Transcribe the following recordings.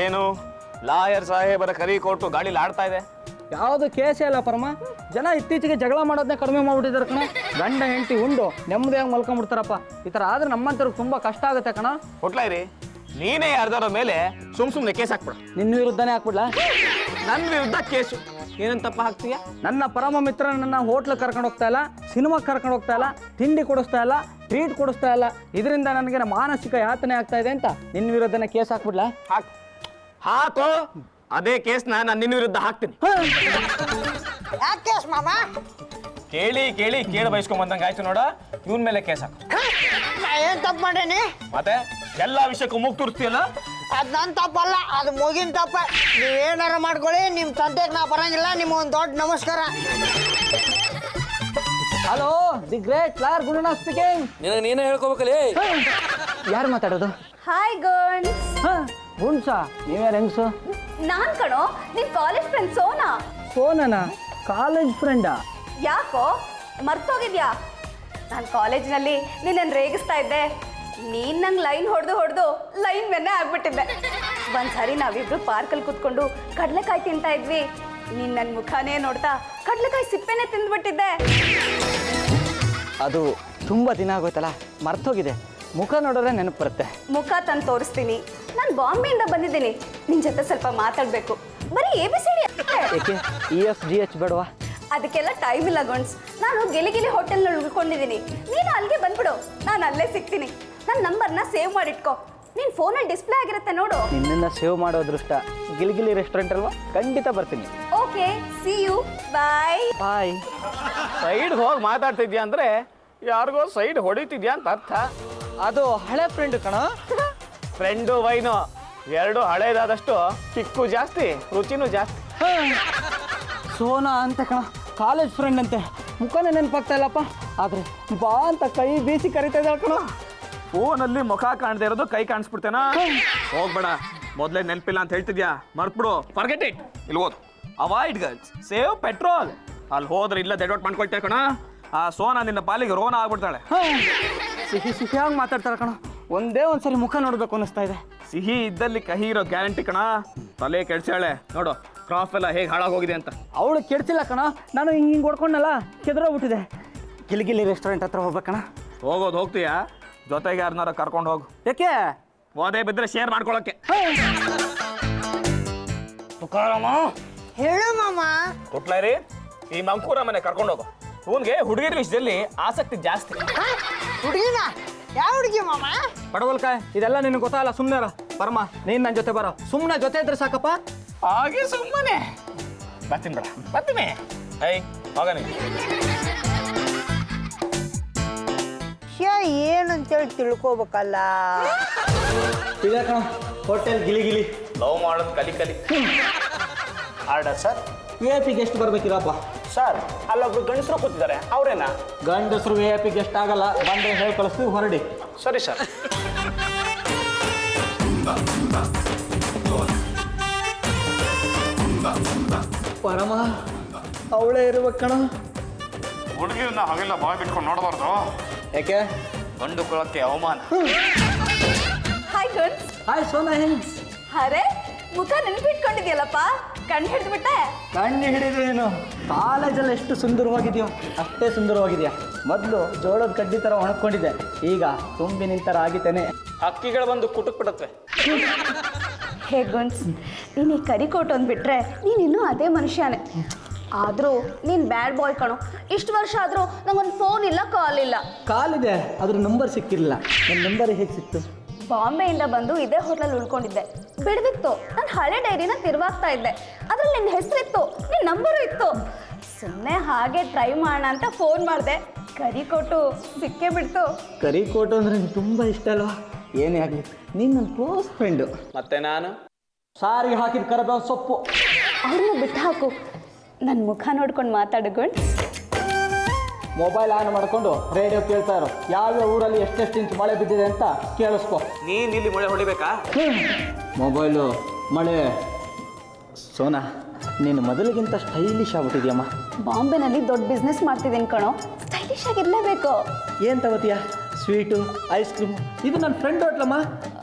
ಏನು ಲಾಯರ್ ಸಾಹೇಬರ ಕರಿ ಕೊಟ್ಟು ಗಾಳಿಲಿ ಆಡ್ತಾ ಇದೆ? ಯಾವುದು ಕೇಸೇ ಇಲ್ಲ ಪರಮ. ಜನ ಇತ್ತೀಚೆಗೆ ಜಗಳ ಮಾಡೋದನ್ನೇ ಕಡಿಮೆ ಮಾಡ್ಬಿಟ್ಟಿದ್ದಾರೆ ಕಣ. ಗಂಡ ಹೆಂಡತಿ ಉಂಡು ನೆಮ್ಮದಿಯಾಗಿ ಮಲ್ಕೊಂಡ್ಬಿಡ್ತಾರಪ್ಪ. ಈ ಥರ ಆದ್ರೆ ನಮ್ಮಂತವ್ರಿಗೆ ತುಂಬ ಕಷ್ಟ ಆಗುತ್ತೆ ಕಣ. ಕೊಟ್ಲಾಯ್ರಿ, ನೀನೇ ಯಾರ್ದಾರ ಮೇಲೆ ಸುಮ್ಮನೆ ಕೇಸ್ ಹಾಕ್ಬಿಡ. ನಿನ್ನ ವಿರುದ್ಧನೇ ಹಾಕ್ಬಿಡ್ಲಾ? ನನ್ನ ವಿರುದ್ಧ ಕೇಸು ಏನಂತಪ್ಪ ಹಾಕ್ತೀಯ? ನನ್ನ ಪರಮ ಮಿತ್ರನನ್ನ ಹೋಟ್ಲಿಗೆ ಕರ್ಕೊಂಡು ಹೋಗ್ತಾ ಇಲ್ಲ, ಸಿನಿಮಾಗೆ ಕರ್ಕೊಂಡು ಹೋಗ್ತಾ ಇಲ್ಲ, ತಿಂಡಿ ಕೊಡಿಸ್ತಾ ಇಲ್ಲ, ಟ್ರೀಟ್ ಕೊಡಿಸ್ತಾ ಇಲ್ಲ. ಇದರಿಂದ ನನಗೆ ಮಾನಸಿಕ ಯಾತನೆ ಆಗ್ತಾ ಇದೆ ಅಂತ ನಿನ್ನ ವಿರುದ್ಧನೇ ಕೇಸ್ ಹಾಕ್ಬಿಡ್ಲಾ? ಹಾಕೋ, ಅದೇ ಕೇಸ್ನ ನಾನು ನಿನ್ನ ವಿರುದ್ಧ ಹಾಕ್ತೀನಿ. ಯಾಕೆ ಕೇಸ್ ಮಾಮ? ಕೇಳಿ ಬಯಸ್ಕೊಂಡ್ ಬಂದಂಗೆ ಆಯ್ತು ನೋಡ. ಇವನ್ ಮೇಲೆ ಕೇಸ್ ಹಾಕು. ಏನ್ ತಪ್ಪು ಮಾಡೇನಿ? ಮತ್ತೆ ಎಲ್ಲಾ ವಿಷಯಕ್ಕೂ ಮೂಗ್ ತೋರಿಸ್ತೀಯಲ್ಲ? ಅದ್ ನನ್ ತಪ್ಪಲ್ಲ, ಅದು ಮುಗಿನ ತಪ್ಪ. ನೀವೇನಾರ ಮಾಡ್ಕೊಳ್ಳಿ, ನಿಮ್ ತಂದೆಗೆ ನಾ ಬರಂಗಿಲ್ಲ. ನಿಮ್ಗೊಂದು ದೊಡ್ಡ ನಮಸ್ಕಾರ. Hello, the great lawyer Gunana speaking. ನೀನೇ ಹೇಳ್ಕೋಬೇಕಲ್ಲಿ. ಯಾರು ಮಾತಾಡೋದು? Hi girls. ಗುಣ್ಸ, ನೀವ್ಯಾರು ಹೆಂಗ್ಸು? ನಾನ್ ಕಣೋ ನಿನ್ ಕಾಲೇಜ್ ಫ್ರೆಂಡ್ ಸೋನಾ. ಸೋನನಾ? ಕಾಲೇಜ್ ಫ್ರೆಂಡಾ? ಯಾಕೋ ಮರ್ತೋಗಿದ್ಯಾ? ನಾನು ಕಾಲೇಜ್ನಲ್ಲಿ ನಿನ್ನನ್ನು ರೇಗಿಸ್ತಾ ಇದ್ದೆ. ನೀನ್ ನಂಗೆ ಲೈನ್ ಹೊಡೆದು ಲೈನ್ ಮೆನ್ನೆ ಆಗ್ಬಿಟ್ಟಿದ್ದೆ. ಒಂದ್ಸರಿ ನಾವಿಬ್ರು ಪಾರ್ಕಲ್ಲಿ ಕೂತ್ಕೊಂಡು ಕಡಲೆಕಾಯಿ ತಿಂತಾ ಇದ್ವಿ. ನೀನ್ ನನ್ನ ಮುಖಾನೇ ನೋಡ್ತಾ ಕಡಲೆಕಾಯಿ ಸಿಪ್ಪೆನೆ ತಿಂದ್ಬಿಟ್ಟಿದ್ದೆ. ಅದು ತುಂಬ ದಿನ ಆಗೋಯ್ತಲ್ಲ, ಮರ್ತೋಗಿದೆ. ಮುಖ ನೋಡಿದ್ರೆ ನೆನಪು ಬರುತ್ತೆ. ಮುಖ ತಂದು ತೋರಿಸ್ತೀನಿ. ನಾನು ಬಾಂಬೆಯಿಂದ ಬಂದಿದ್ದೀನಿ. ನಿನ್ ಜೊತೆ ಸ್ವಲ್ಪ ಮಾತಾಡಬೇಕು. ಬರೀ ABCD. ಏಕೆ EFGH ಬೇಡವಾ? ಅದಕ್ಕೆಲ್ಲ ಟೈಮ್ ಇಲ್ಲ ಗೊಂಡ್ಸ್. ನಾನು ಗಿಲಿ ಹೋಟೆಲ್ನಲ್ಲಿ ಉಳ್ಕೊಂಡಿದ್ದೀನಿ. ನೀನು ಅಲ್ಲಿಗೆ ಬಂದ್ಬಿಡು, ನಾನು ಅಲ್ಲೇ ಸಿಗ್ತೀನಿ. ನನ್ನ ನಂಬರ್ನ ಸೇವ್ ಮಾಡಿಟ್ಕೋ. ನಿನ್ನ ಫೋನಲ್ಲಿ ಡಿಸ್ಪ್ಲೇ ಆಗಿರುತ್ತೆ ನೋಡು. ನಿನ್ನನ್ನು ಸೇವ್ ಮಾಡೋ ಅದೃಷ್ಟ. ಗಿಲಿಗಿಲಿ ರೆಸ್ಟೋರೆಂಟ್ ಅಲ್ವಾ? ಖಂಡಿತ ಬರ್ತೀನಿ. Okay, see you, bye. Bye. Side ಹೋಗಿ ಮಾತಾಡ್ತಿದ್ಯಾ ಅಂದ್ರೆ ಯಾರಿಗೋ ಸೈಡ್ ಹೊಡಿತಿದ್ಯಾ ಅಂತ ಅರ್ಥ. ಅದು ಹಳೆ ಫ್ರೆಂಡ್ ಕಣ. ಫ್ರೆಂಡು ವೈನು ಎರಡು ಹಳೇದಾದಷ್ಟು ಕಿಕ್ಕು ಜಾಸ್ತಿ, ರುಚಿನೂ ಜಾಸ್ತಿ. ಸೋನಾ ಅಂತ ಕಣ, ಕಾಲೇಜ್ ಫ್ರೆಂಡ್ ಅಂತೆ. ಮುಖನೇ ನೆನಪಾಗ್ತಾ ಇಲ್ಲಪ್ಪ. ಆದ್ರೆ ಬಾ ಅಂತ ಕೈ ಬೀಸಿ ಕರಿತಾ ಇದ್ದಾಳೆ ಕಣ. ಫೋನಲ್ಲಿ ಮುಖ ಕಾಣದೇ ಇರೋದು ಕೈ ಕಾಣಿಸ್ಬಿಡ್ತೇನಾ? ಹೋಗ್ಬೇಡ, ಮೊದಲೇ ನೆನಪಿಲ್ಲ ಅಂತ ಹೇಳ್ತಿದ್ಯಾ, ಮರ್ತ್ಬಿಡು. Forget it. ಇಲ್ಲಿ ಓದು, ಅವಾಯ್ಡ್ ಗರ್ಲ್ಸ್, ಸೇವ್ ಪೆಟ್ರೋಲ್. ಅಲ್ಲಿ ಹೋದ್ರೆ ಇಲ್ಲ ದೆಡ್ವಟ್ ಮಾಡ್ಕೊಳ್ತೇವೆ ಕಣ. ಆ ಸೋನಾ ನಿನ್ನ ಪಾಲಿಗೆ ರೋನ ಆಗ್ಬಿಡ್ತಾಳೆ. ಸಿಹಿಯಾಗಿ ಮಾತಾಡ್ತಾಳೆ ಕಣ. ಒಂದೇ ಒಂದ್ಸರಿ ಮುಖ ನೋಡ್ಬೇಕು ಅನ್ನಿಸ್ತಾ ಇದೆ. ಸಿಹಿ ಇದ್ದಲ್ಲಿ ಕಹಿ ಇರೋ ಗ್ಯಾರಂಟಿ ಕಣ. ತಲೆ ಕೆಡ್ಸಾಳೆ ನೋಡು, ಕ್ರಾಫ್ ಎಲ್ಲ ಹೇಗೆ ಹಾಳಾಗೋಗಿದೆ ಅಂತ. ಅವಳು ಕೆಡ್ತಿಲ್ಲ ಕಣ, ನಾನು ಹಿಂಗೆ ಹೊಡ್ಕೊಂಡಲ್ಲ, ಕೆದರೋಗ್ಬಿಟ್ಟಿದೆ. ಗಿಲಿಗಿಲಿ ರೆಸ್ಟೋರೆಂಟ್ ಹತ್ರ ಹೋಗ್ಬೇಕಣ. ಹೋಗೋದು ಹೋಗ್ತೀಯಾ? ಜೊತೆಗೆ ಯಾರನ್ನಾರ ಕರ್ಕೊಂಡು ಹೋಗು. ಯಾಕೆ? ಓದೇ ಬಿದ್ದರೆ ಶೇರ್ ಮಾಡ್ಕೊಳಕ್ಕೆ. ಹೇಳು ಮಾಮ. ಕೊಟ್ಲಾರಿ, ಈ ಮಂಕೂರ ಮನೆ ಕರ್ಕೊಂಡು ಹೋಗು. ಇವನ್ಗೆ ಹುಡುಗಿರ ವಿಷಯದಲ್ಲಿ ಆಸಕ್ತಿ ಜಾಸ್ತಿ. ಹುಡುಗಿನ? ಯಾವ ಹುಡುಗಿ ಮಾಮ? ಪಡವಲ್ಕಾಯ್, ಇದೆಲ್ಲ ನಿನಗೆ ಗೊತ್ತಾಗಲ್ಲ. ಸುಮ್ಮನೆ ಪರಮ, ನೀನು ನನ್ನ ಜೊತೆ ಬರೋ. ಸುಮ್ಮನೆ ಜೊತೆ ಇದ್ರೆ ಸಾಕಪ್ಪ. ಹಾಗೆ ಸುಮ್ಮನೆ ಬರ್ತೀನಿ ಬೇಡ, ಬರ್ತೀನಿ. ಐ ಹೋಗ ನೀನು. ಏನಂತೇಳಿ ತಿಳ್ಕೊಬೇಕಲ್ಲ. ಇದೆ ಕಣ ಹೋಟೆಲ್ ಗಿಲಿಗಿಲಿ. ಲವ್ ಮಾಡೋದು ಕಲಿ. Order sir. VIP ಗೆಸ್ಟ್ ಬರ್ಬೇಕಿರಪ್ಪ. ಸರ್, ಅಲ್ಲೊಬ್ರು ಗಂಡಸರು ಕೂತಿದ್ದಾರೆ, ಅವ್ರೇನಾ? ಗಂಡಸರು VIP ಗೆಸ್ಟ್ ಆಗಲ್ಲ. ಬಂದ್ರೆ ಹೇಳಿ ಕಳಿಸ್ತೀವಿ, ಹೊರಡಿ. ಸರಿ ಸರ್. ಪರಮ ಅವಳೇ ಇರ್ಬೇಕು ಕಣ. ಹುಡುಗಿರನ್ನ ಹಾಗೆಲ್ಲ ಬಾಯ್ ಬಿಟ್ಕೊಂಡು ನೋಡಬಾರ್ದು. ಯಾಕೆ? ಗಂಡು ಕೊಳಕ್ಕೆ ಅವಮಾನ. Hi girls. ಹಾಯ್ ಸೋನಾ, ಹೆಂಗ್ಸ್? ಅರೆ, ಮುಖ ನೆನಪಿಟ್ಕೊಂಡಿದ್ಯಲ್ಲಪ್ಪ. ಕಣ್ಣು ಹಿಡಿದ್ಬಿಟ್ಟೆ. ಕಣ್ಣು ಹಿಡಿದು ಏನು? ಕಾಲೇಜಲ್ಲಿ ಎಷ್ಟು ಸುಂದರವಾಗಿದೆಯೋ ಅಷ್ಟೇ ಸುಂದರವಾಗಿದೆಯಾ. ಮೊದಲು ಜೋಳದ ಕಡ್ಡಿ ಥರ ಒಣಕೊಂಡಿದ್ದೆ, ಈಗ ತುಂಬಿ ನಿಂತರ ಆಗಿದ್ದೇನೆ. ಹಕ್ಕಿಗಳು ಬಂದು ಕುಟುಕ್ ಬಿಡತ್ವೆ. ಹೇ ಗನ್ಸ್, ನೀನು ಈ ಕರಿಕೋಟ್ ಅಂದ್ಬಿಟ್ರೆ ನೀನಿನ್ನೂ ಅದೇ ಮನುಷ್ಯನೇ. ಆದರೂ ನೀನು ಬ್ಯಾಡ್ ಬಾಯ್ ಕಣೋ. ಇಷ್ಟು ವರ್ಷ ಆದರೂ ನಂಗೊಂದು ಫೋನ್ ಇಲ್ಲ, ಕಾಲ್ ಇಲ್ಲ. ಕಾಲಿದೆ, ಅದ್ರ ನಂಬರ್ ಸಿಕ್ಕಿರಲಿಲ್ಲ. ನನ್ನ ನಂಬರ್ ಹೇಗೆ ಸಿಕ್ತು? ಬಾಂಬೆಯಿಂದ ಬಂದು ಇದೇ ಹೋಟ್ಲಲ್ಲಿ ಉಳ್ಕೊಂಡಿದ್ದೆ. ಬಿಡ್ದಿತ್ತು, ನಾನು ಹಳೆ ಡೈರಿನ ತಿರುವಾಗ್ತಾ ಇದ್ದೆ. ಅದ್ರಲ್ಲಿ ನಿನ್ನ ಹೆಸರಿತ್ತು, ನಿನ್ನ ನಂಬರು ಇತ್ತು. ಸುಮ್ಮನೆ ಹಾಗೆ ಟ್ರೈ ಮಾಡೋಣ ಅಂತ ಫೋನ್ ಮಾಡಿದೆ. ಕರಿಕೋಟು ಸಿಕ್ಕೇ ಬಿಡ್ತು. ಕರಿಕೋಟು ಅಂದರೆ ನಿಂಗೆ ತುಂಬ ಇಷ್ಟ ಅಲ್ವಾ? ಏನೇ ಆಗಲಿ, ನೀನು ನನ್ನ ಕ್ಲೋಸ್ ಫ್ರೆಂಡು. ಮತ್ತೆ ನಾನು ಸಾರಿಗೆ ಹಾಕಿದ ಕರಿಬೇವು ಸೊಪ್ಪು. ಅವ್ರನ್ನ ಬಿಟ್ಟು ಹಾಕು, ನನ್ನ ಮುಖ ನೋಡ್ಕೊಂಡು ಮಾತಾಡ್ಕೊಂಡು. ಮೊಬೈಲ್ ಆನ್ ಮಾಡಿಕೊಂಡು ರೇಡಿಯೋ ಕೇಳ್ತಾ ಇರೋ. ಯಾವ್ಯಾವ ಊರಲ್ಲಿ ಎಷ್ಟೆಷ್ಟು ಇಂಚು ಮಳೆ ಬಿದ್ದಿದೆ ಅಂತ ಕೇಳಿಸ್ಕೊ. ನೀನು ಇಲ್ಲಿ ಮಳೆ ಹೊಡಿಬೇಕಾ? ಮೊಬೈಲು, ಮಳೆ. ಸೋನಾ, ನೀನು ಮೊದಲಿಗಿಂತ ಸ್ಟೈಲಿಶ್ ಆಗ್ಬಿಟ್ಟಿದ್ಯಮ್ಮ. ಬಾಂಬೆನಲ್ಲಿ ದೊಡ್ಡ ಬಿಸ್ನೆಸ್ ಮಾಡ್ತಿದ್ದೀನಿ ಕಣೋ, ಸ್ಟೈಲಿಶ್ ಆಗಿರಲೇಬೇಕು. ಏನು ತಗೋತೀಯ? Sweet, ice cream? ಇದು ನನ್ನ ಫ್ರೆಂಡ್ ಹೋಟ್ಲಮ್ಮ.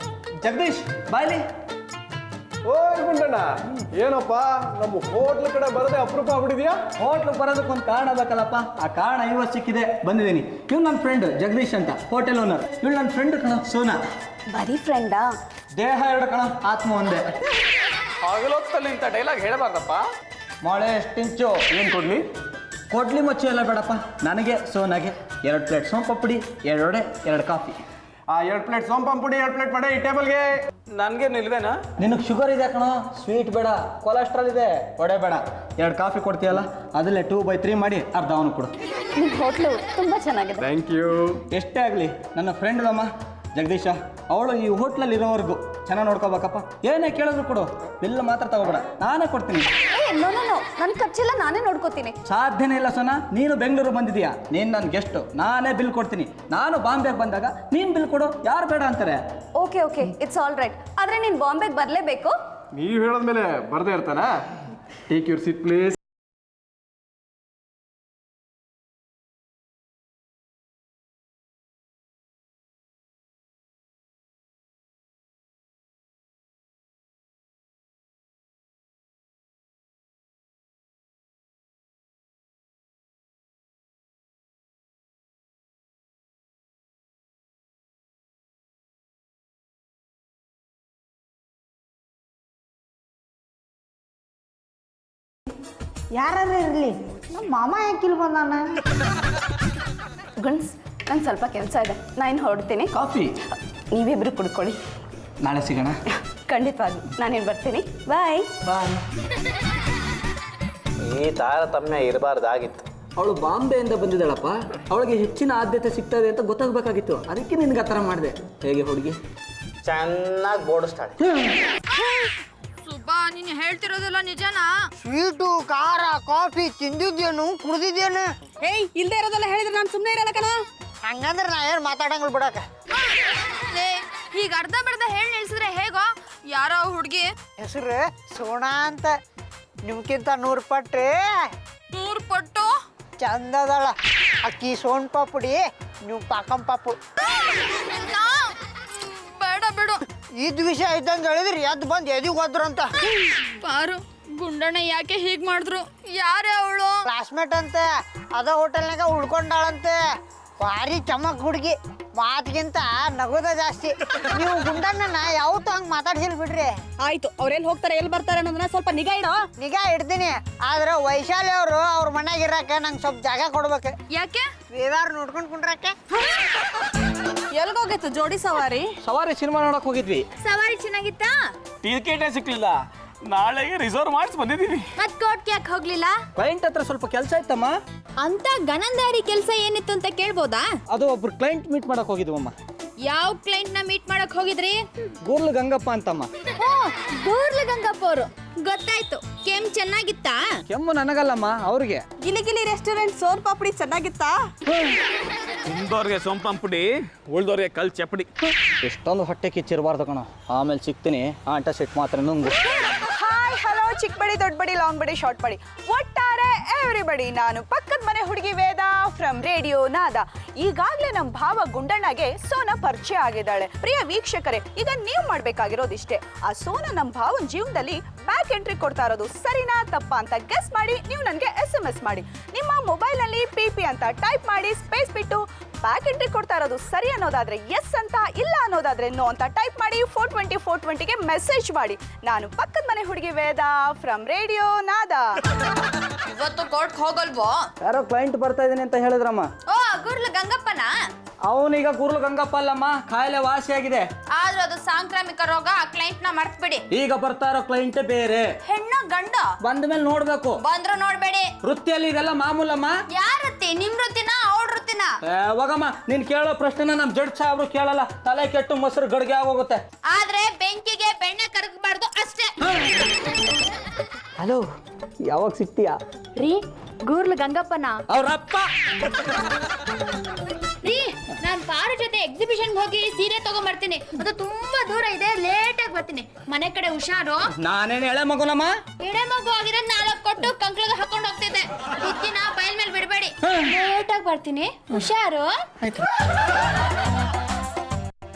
ಜಗದೀಶ್ ಬಾಯ್ಲಿ. ಓಯ್ ಗುಂಡಣ್ಣ ಏನಪ್ಪ ನಮ್ಮ ಹೋಟ್ಲ್ ಕಡೆ ಬರದೆ ಅಪರೂಪ ಆಗ್ಬಿಟ್ಟಿದ್ಯಾ? ಹೋಟ್ಲು ಬರೋದಕ್ಕೊಂದು ಕಾರಣ ಬೇಕಲ್ಲಪ್ಪ. ಆ ಕಾರಣ ಇವತ್ತು ಸಿಕ್ಕಿದೆ, ಬಂದಿದ್ದೀನಿ. ಇವ್ನು ನನ್ನ ಫ್ರೆಂಡ್ ಜಗದೀಶ್ ಅಂತ, ಹೋಟೆಲ್ ಓನರ್. ಇವಳು ನನ್ನ ಫ್ರೆಂಡ್ ಕಣ ಸೋನಾ. ಬರೀ ಫ್ರೆಂಡಾ? ದೇಹ ಎರಡು ಕಣ, ಆತ್ಮ ಒಂದೇ. ಹಗಲೊತ್ತಲ್ಲಿ ಇಂಥ ಡೈಲಾಗ್ ಹೇಳಬಾರ್ದಪ್ಪ. ಮೊಳೆ ಎಷ್ಟಿಂಚು? ಏನು ಕೊಡ್ಲಿ? ಕೊಡ್ಲಿ ಮಚ್ಚು ಎಲ್ಲ ಬೇಡಪ್ಪ. ನನಗೆ ಸೋನಾಗೆ 2 ಪ್ಲೇಟ್ ಸೋಂಪುಡಿ, 2 ವಡೆ, 2 ಕಾಫಿ. 2 ಪ್ಲೇಟ್ ಸೋಂಪುಡಿ, 2 ಪ್ಲೇಟ್ ವಡೆ ಈ ಟೇಬಲ್ಗೆ. ನನ್ಗೇನು ಇಲ್ವೇನಾ? ನಿನಗೆ ಶುಗರ್ ಇದೆ ಕಣೋ, ಸ್ವೀಟ್ ಬೇಡ, ಕೊಲೆಸ್ಟ್ರಾಲ್ ಇದೆ, ವಡೆ ಬೇಡ. 2 ಕಾಫಿ ಕೊಡ್ತೀಯಲ್ಲ, ಅದಲ್ಲೇ 2/3 ಮಾಡಿ ಅರ್ಧ ಅವನು ಕೊಡು. ನಿಮ್ಮ ಹೋಟ್ಲು ತುಂಬ ಚೆನ್ನಾಗಿದೆ. Thank you. ಎಷ್ಟೇ ಆಗಲಿ ನನ್ನ ಫ್ರೆಂಡ್ ಅಮ್ಮ ಜಗದೀಶ, ಅವಳು ಈ ಹೋಟ್ಲಲ್ಲಿ ಇರೋವರೆಗೂ ಚೆನ್ನಾಗಿ ನೋಡ್ಕೋಬೇಕಪ್ಪ. ಏನೇ ಕೇಳಿದ್ರು ಕೊಡು, ಬಿಲ್ ಮಾತ್ರ ತಗೋಬೇಡ, ನಾನೇ ಕೊಡ್ತೀನಿ. ನೋ ನನ್ನ ಖರ್ಚೆಲ್ಲ ನಾನೇ ನೋಡ್ಕೋತೀನಿ. ಸಾಧ್ಯನೇ ಇಲ್ಲ ಸೋನಾ, ನೀನು ಬೆಂಗಳೂರು ಬಂದಿದೀಯಾ, ನೀನು ನನ್ನ ಗೆಸ್ಟು, ನಾನೇ ಬಿಲ್ ಕೊಡ್ತೀನಿ. ನಾನು ಬಾಂಬೆಗೆ ಬಂದಾಗ ನೀನು ಬಿಲ್ ಕೊಡು, ಯಾರು ಬೇಡ ಅಂತಾರೆ. Okay it's all right. ಆದರೆ ನೀನು ಬಾಂಬೆಗೆ ಬರಲೇಬೇಕು. ನೀವು ಹೇಳದ್ಮೇಲೆ ಬರ್ದೇ ಇರ್ತಾನ. Take your seat please. ಯಾರಾದ್ರೂ ಇರಲಿ, ನಮ್ಮ ಮಾಮ ಯಾಕಿಲ್ ಬಂದಾನ? ಗಣ್ಸ್, ನಂಗೆ ಸ್ವಲ್ಪ ಕೆಲಸ ಇದೆ, ನಾನು ಹೊರಡ್ತೀನಿ. ಕಾಫಿ ನೀವಿಬ್ರು ಕುಡ್ಕೊಳ್ಳಿ. ನಾಳೆ ಸಿಗೋಣ. ಖಂಡಿತವಾಗಿ ನಾನೇನು ಬರ್ತೀನಿ. ಬಾಯ್. ಬಾಯ್. ಈ ತಾರತಮ್ಯ ಇರಬಾರ್ದಾಗಿತ್ತು. ಅವಳು ಬಾಂಬೆಯಿಂದ ಬಂದಿದ್ದಾಳಪ್ಪ, ಅವಳಿಗೆ ಹೆಚ್ಚಿನ ಆದ್ಯತೆ ಸಿಗ್ತದೆ ಅಂತ ಗೊತ್ತಾಗಬೇಕಾಗಿತ್ತು. ಅದಕ್ಕೆ ನಿನ್ಗೆ ಆ ಥರ ಮಾಡಿದೆ. ಹೇಗೆ ಹುಡುಗಿ? ಚೆನ್ನಾಗಿ ಬೋಡಿಸ್ತಾಳೆ. ಸುಬ್ಬಾ, ನೀನು ಹೇಳ್ತಿರೋದಲ್ಲ ನಿಜನಾ? ಸ್ವೀಟು, ಖಾರ, ಕಾಫಿ ತಿಂದಿದ್ದೇನು, ಕುಡ್ದಿದ್ದೇನು? ಏಯ್, ಇಲ್ದೇ ಇರೋದೆಲ್ಲ ಹೇಳಿದ್ರೆ ನಾನು ಸುಮ್ಮನೆ ಇರಲ್ಲ ಕಣ. ಹಂಗಂದ್ರೆ ನಾ ಏನು ಮಾತಾಡಂಗಿಲ್ಲ ಬಿಡಕ. ಈಗ ಅರ್ಧ ಬರ್ಧ ಹೇಳಿ ನಿಲ್ಸಿದ್ರೆ ಹೇಗೋ? ಯಾರೋ ಹುಡುಗಿ ಹೆಸರು ಸೋನಾ ಅಂತ, ನಿಮ್ಗಿಂತ 100 ಪಟ್ರೆ 100 ಪಟ್ಟು ಚಂದದಳ. ಅಕ್ಕಿ ಸೋನ್ ಪಾಪುಡಿ, ನೀವು ಪಾಕಂ ಪಾಪು. ಬೇಡ ಬಿಡು. ಇದ್ ವಿಷಯ ಇದ್ದಂಗೆ ಹೇಳಿದ್ರಿ ಎದ್ದು ಬಂದು ಎದಿಗೆ ಹೋದ್ರಂತ. ಪಾರು, ಗುಂಡಣ್ಣ ಯಾಕೆ ಹೀಗ್ ಮಾಡಿದ್ರು? ಯಾರೇ ಅವಳು? ಕ್ಲಾಸ್ಮೇಟ್ ಅಂತೆ, ಅದ ಹೋಟೆಲ್ನಾಗ ಉಳ್ಕೊಂಡಾಳಂತೆ. ಭಾರಿ ಚಮಕ್ ಹುಡುಗಿ, ಮಾತಿಗಿಂತ ನಗೋದ ಜಾಸ್ತಿ. ನೀವು ಗುಂಡಣ್ಣನ ಯಾವತ್ತೂ ಹಂಗೆ ಮಾತಾಡ್ಸಿಲ್ ಬಿಡ್ರಿ. ಆಯ್ತು, ಅವ್ರೆಲ್ಲಿ ಹೋಗ್ತಾರೆ ಎಲ್ಲಿ ಬರ್ತಾರೆ ಅನ್ನೋದನ್ನ ಸ್ವಲ್ಪ ನಿಗಾ ಇಡೋ. ನಿಗಾ ಇಡ್ತೀನಿ, ಆದ್ರೆ ವೈಶಾಲಿ ಅವರು ಅವ್ರ ಮನ್ಯಾಗ ಇರಾಕ ನಂಗೆ ಸ್ವಲ್ಪ ಜಾಗ ಕೊಡ್ಬೇಕು. ಯಾಕೆ? ವೇದಾರ್ ನೋಡ್ಕೊಂಡು ಕುಂಡ್ರಾಕ. ಎಲ್ಗೋಗಿತ್ತು ಜೋಡಿ ಸವಾರಿ? ಸವಾರಿ ಸಿನಿಮಾ ನೋಡಕ್ ಹೋಗಿದ್ವಿ. ಸವಾರಿ ಚೆನ್ನಾಗಿತ್ತಾ? ಟಿಕೆಟೇ ಸಿಕ್ಲಿಲ್ಲ, ನಾಳೆಗೆ ರಿಸರ್ವ್ ಮಾಡಿಸಿ ಬಂದಿದ್ದೀವಿ. ಮತ್ ಕೋರ್ಟ್ಗೆ ಯಾಕೆ ಹೋಗ್ಲಿಲ್ಲ? ಕ್ಲೈಂಟ್ ಹತ್ರ ಸ್ವಲ್ಪ ಕೆಲಸ ಇತ್ತಮ್ಮ. ಅಂತ ಗನಂದಾರಿ ಕೆಲಸ ಏನಿತ್ತು ಅಂತ ಕೇಳ್ಬೋದಾ? ಅದು ಒಬ್ರು ಕ್ಲೈಂಟ್ ಮೀಟ್ ಮಾಡಕ್ ಹೋಗಿದ್ವಮ್ಮ. ಯಾವ ಕ್ಲೈಂಟ್ ನ ಮೀಟ್ ಮಾಡಕ್ ಹೋಗಿದ್ರಿ? ಗೂರ್ಲು ಗಂಗಪ್ಪ ಅಂತಮ್ಮ. ಓ, ಗೂರ್ಲ ಗಂಗಪ್ಪ ಅವರು. ಗೊತ್ತಾಯ್ತು. ಕೆಮ್ಮು ಚೆನ್ನಾಗಿತ್ತಾ? ಕೆಮ್ಮು ನನಗಲ್ಲಮ್ಮ, ಅವ್ರಿಗೆ. ಗಿಲಿಗಿಲಿ ರೆಸ್ಟೋರೆಂಟ್ ಸೋನ್ ಪಾಪಡಿ ಚೆನ್ನಾಗಿತ್ತಾ? ತಿಂದವ್ರಿಗೆ ಸೋಂಪಂಪುಡಿ, ಉಳ್ದವ್ರಿಗೆ ಕಲ್ ಚಪ್ಪಡಿ. ಎಷ್ಟೊಂದು ಹೊಟ್ಟೆ ಕಿಚ್ಚಿರಬಾರ್ದು ಕಣ. ಆಮೇಲೆ ಸಿಗ್ತೀನಿ, ಆಂಟ ಸಿಟ್ ಮಾತ್ರ ನುಂಗು. ಹಾಯ್ ಹಲೋ, ಚಿಕ್ಕ ಬಡಿ ದೊಡ್ಡ ಬಡಿ ಲಾಂಗ್ ಬಡಿ ಶಾರ್ಟ್ ಬಡಿ ಒಟ್ಟಾರೆ ಎವ್ರಿಬಡಿ. ನಾನು ಪಕ್ಕದ ಮನೆ ಹುಡುಗಿ ವೇದ ಫ್ರಮ್ ರೇಡಿಯೋ ನಾದ. ಈಗಾಗಲೇ ನಮ್ಮ ಭಾವ ಗುಂಡಣ್ಣಗೆ ಸೋನಾ ಪರಿಚಯ ಆಗಿದ್ದಾಳೆ. ಪ್ರಿಯ ವೀಕ್ಷಕರೇ, ಈಗ ನೀವು ಮಾಡ್ಬೇಕಾಗಿರೋದಿಷ್ಟೇ. ಆ ಸೋನಾ ನಮ್ಮ ಭಾವನ ಜೀವನದಲ್ಲಿ ಬ್ಯಾಕ್ ಎಂಟ್ರಿ ಕೊಡ್ತಾ ಇರೋದು ಸರಿನಾ ತಪ್ಪಾ ಅಂತ ಗೆಸ್ ಮಾಡಿ ನೀವು ನನಗೆ SMS ಮಾಡಿ. ನಿಮ್ಮ ಮೊಬೈಲ್ನಲ್ಲಿ PP ಅಂತ ಟೈಪ್ ಮಾಡಿ ಸ್ಪೇಸ್ ಬಿಟ್ಟು ಬ್ಯಾಕ್ ಎಂಟ್ರಿ ಕೊಡ್ತಾ ಇರೋದು ಸರಿ ಅನ್ನೋದಾದ್ರೆ ಎಸ್ ಅಂತ, ಇಲ್ಲ ಅನ್ನೋದಾದ್ರೆ ನೋ ಅಂತ ಟೈಪ್ ಮಾಡಿ 420 ಮೆಸೇಜ್ ಮಾಡಿ. ನಾನು ಪಕ್ಕದ ಮನೆ ಹುಡುಗಿ ವೇದ ಫ್ರಮ್ ರೇಡಿಯೋ ನಾದ. ಇವತ್ತು ಕೋರ್ಟ್ ಹೋಗಲ್ವೋ? ಯಾರೋ ಕ್ಲೈಂಟ್ ಬರ್ತಾ ಇದೀನಿ ಅಂತ ಹೇಳಿದ್ರಮ್ಮ. ಓ, ಗುರ್ಲ ಗಂಗಪ್ಪನ? ಅವನೀಗ ಗೂರ್ಲು ಗಂಗಪ್ಪ ಅಲ್ಲಮ್ಮ, ಕಾಯಿಲೆ ವಾಸಿಯಾಗಿದೆ. ಆದ್ರೂ ಅದು ಸಾಂಕ್ರಾಮಿಕ ರೋಗ. ಆ ಕ್ಲೈಂಟ್ ನ ಮರ್ತ್ ಬಿಡಿ. ಈಗ ಬರ್ತಾ ಇರೋ ಕ್ಲೈಂಟ್ ಬೇರೆ. ಹೆಣ್ಣ ಗಂಡ? ಬಂದ ಮೇಲೆ ನೋಡ್ಬೇಕು. ಬಂದ್ರು ನೋಡ್ಬೇಡಿ. ವೃತ್ತಿಯಲ್ಲಿ ಇದೆಲ್ಲ ಮಾಮೂಲಮ್ಮ. ಯಾರ ವೃತ್ತಿ? ನಿಮ್ ವೃತ್ತಿನ ಅವ್ರ ವೃತ್ತಿನ? ಹೋಗಮ್ಮ, ನೀನ್ ಕೇಳೋ ಪ್ರಶ್ನೆನ ನಮ್ ಜಡ್ಜ್ ಸಾಹೇಬ್ರು ಕೇಳಲ್ಲ. ತಲೆ ಕೆಟ್ಟು ಮೊಸರು ಗಡಿಗೆ ಆಗೋಗುತ್ತೆ. ಆದ್ರೆ ಬೆಂಕಿಗೆ ಬೆಣ್ಣೆ ಕರಗಬಾರ್ದು ಅಷ್ಟೇ. ಹಲೋ, ಯಾವಾಗ ಸಿಗ್ತೀಯಾ? ರೀ, ಗೂರ್ಲ ಗಂಗಪ್ಪನ? ಅವ್ರಪ್ಪ. ರೀ, ನಾನ್ ಪಾರು ಜೊತೆ ಎಕ್ಸಿಬಿಷನ್ ಹೋಗಿ ಸೀರೆ ತಗೊಂಡ್ಬರ್ತೀನಿ. ಅದು ತುಂಬಾ ದೂರ ಇದೆ, ಲೇಟ್ ಆಗಿ ಬರ್ತೀನಿ. ಮನೆ ಕಡೆ ಹುಷಾರು. ನಾನೇನು ಎಳೆ ಮಗುನಮ್ಮ. ಎಡೆ ಮಗು ಆಗಿದ್ರೆ 4 ಕೊಟ್ಟು ಕಂಕ್ಳಿಗೆ ಹಾಕೊಂಡು ಹೋಗ್ತಿದ್ದೆ. ಬುದ್ಧಿನ ಬಯಲ್ ಮೇಲೆ ಬಿಡಬೇಡಿ. ಲೇಟ್ ಆಗಿ ಬರ್ತೀನಿ, ಹುಷಾರು.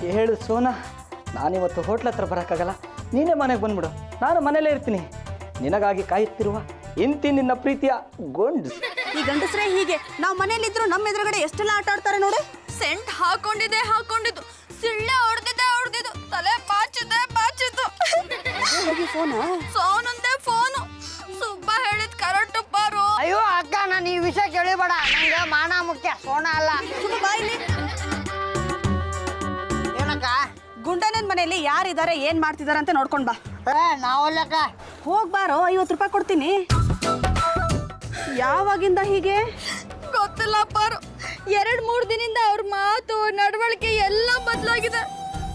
ಹೇಳು ಸೋನಾ, ನಾನಿವತ್ತು ಹೋಟ್ಲ್ ಹತ್ರ ಬರೋಕ್ಕಾಗಲ್ಲ, ನೀನೇ ಮನೆಗೆ ಬಂದ್ಬಿಡು. ನಾನು ಮನೇಲೇ ಇರ್ತೀನಿ. ನಿನಗಾಗಿ ಕಾಯುತ್ತಿರುವ ಇಂತಿ ನಿನ್ನ ಪ್ರೀತಿಯ ಗೊಂಡು. ಈ ಗಂಡಸ್ರೇ ಹೀಗೆ, ನಾವು ಮನೇಲಿದ್ರು ನಮ್ಮ ಎದುರುಗಡೆ ಎಷ್ಟೆಲ್ಲ ಆಟ ಆಡ್ತಾರೆ ನೋಡು. ಸೆಂಟ್ ಹಾಕೊಂಡಿದ್ದು ಸಿಳ್ಳೆ ಹೊಡೆದಿದ್ದು ತಲೆ ಬಾಚಿದ್ದು ಸೋನಂದೇ ಫೋನು ಸುಬ್ಬ ಹೇಳಿದ್ ಕರೆಕ್ಟ್ ಪಾರು. ಅಯ್ಯೋ ಅಕ್ಕ, ನಾನು ಈ ವಿಷಯ ಕೇಳಿಬೇಡ. ನಂಗೆ ಮಾನ ಮುಖ್ಯ, ಸೋನ ಅಲ್ಲ. ಏನಕ್ಕ? ಗುಂಡಣ್ಣನ ಮನೆಯಲ್ಲಿ ಯಾರಿದ್ದಾರೆ ಏನ್ ಮಾಡ್ತಿದಾರೆ ಅಂತ ನೋಡ್ಕೊಂಡ್ ಬಾ. ನಾವಲ್ಲಕ್ಕ. ಹೋಗ್ಬಾರೋ, 50 ರೂಪಾಯಿ ಕೊಡ್ತೀನಿ. ಯಾವಾಗಿಂದ ಹೀಗೆ ಗೊತ್ತಿಲ್ಲ ಪಾರು. 2-3 ದಿನದಿಂದ ಅವ್ರ ಮಾತು ನಡವಳಿಕೆ ಎಲ್ಲ ಬದಲಾಗಿದೆ.